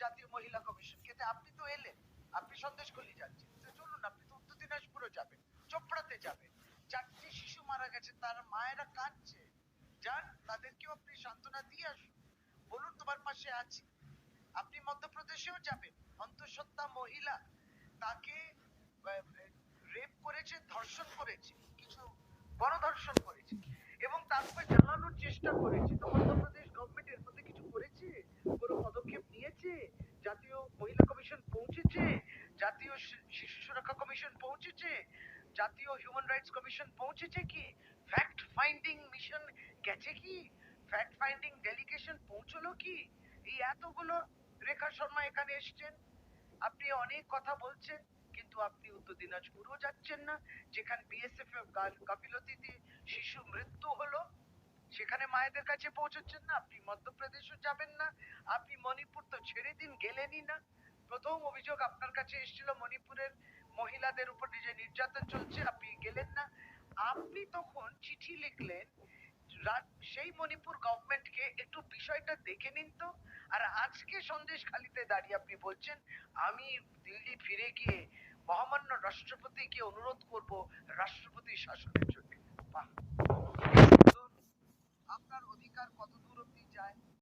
জাতীয় মহিলা কমিশন, কিন্তু আপনি তো এলেন, আপনি সন্দেশখালী যাচ্ছেন, তো চলুন আপনি তো উত্তর দিনাজপুরও যাবেন, চোপড়াতে যাবেন। 4টে শিশু মারা গেছে, তার মায়েরা কাঁদছে, যান তাদেরকেও আপনি সান্ত্বনা দিয়ে আসুন, বলুন তোমার পাশে আছি। আপনি মধ্যপ্রদেশেও যাবেন, অন্তঃসত্ত্বা মহিলা, তাকে রেপ করেছে, ধর্ষণ করেছে, কিছু গণধর্ষণ করেছে, এবং তারপর জানানোর চেষ্টা করেছে। তো মধ্যপ্রদেশ গভর্নমেন্ট এর মধ্যে কিছু করেছে? কোনো পদক্ষেপ নিয়েছে? জাতীয় মহিলা কমিশন পৌঁছেছে? জাতীয় শিশু সুরক্ষা কমিশন পৌঁছেছে? জাতীয় হিউম্যান রাইটস কমিশন পৌঁছেছে কি? ফ্যাক্ট ফাইন্ডিং মিশন গেছে কি? ফ্যাক্ট ফাইন্ডিং ডেলিগেশন পৌঁছলো কি? এই এতগুলো, রেখা শর্মা এখানে এসছেন, আপনি অনেক কথা বলছেন, কিন্তু আপনি উত্তর দিনাজপুরও যাচ্ছেন না, যেখানে বিএসএফ গাফিলতিতে শিশু মৃত্যু হলো, সেখানে মায়েদের কাছে পৌঁছচ্ছেন না। আপনি মধ্যপ্রদেশও যাবেন না, আপনি মণিপুর তো ছেড়ে দিন, গেলেনই না। প্রথম অভিযোগ আপনার কাছে এসেছিল মণিপুরের মহিলাদের উপর যে নির্যাতন চলছে, আপনি গেলেন না। আপনি তখন চিঠি লিখলেন সেই মণিপুর গভর্নমেন্টকে, একটু বিষয়টা দেখে নিন তো। আর আজকে সন্দেশখালীতে দাঁড়িয়ে আপনি বলছেন আমি দিল্লি ফিরে গিয়ে মহামান্য রাষ্ট্রপতিকে অনুরোধ করব রাষ্ট্রপতি শাসনের জন্য। বাহ, আপনার অধিকার কত দূর অব্দি যায়?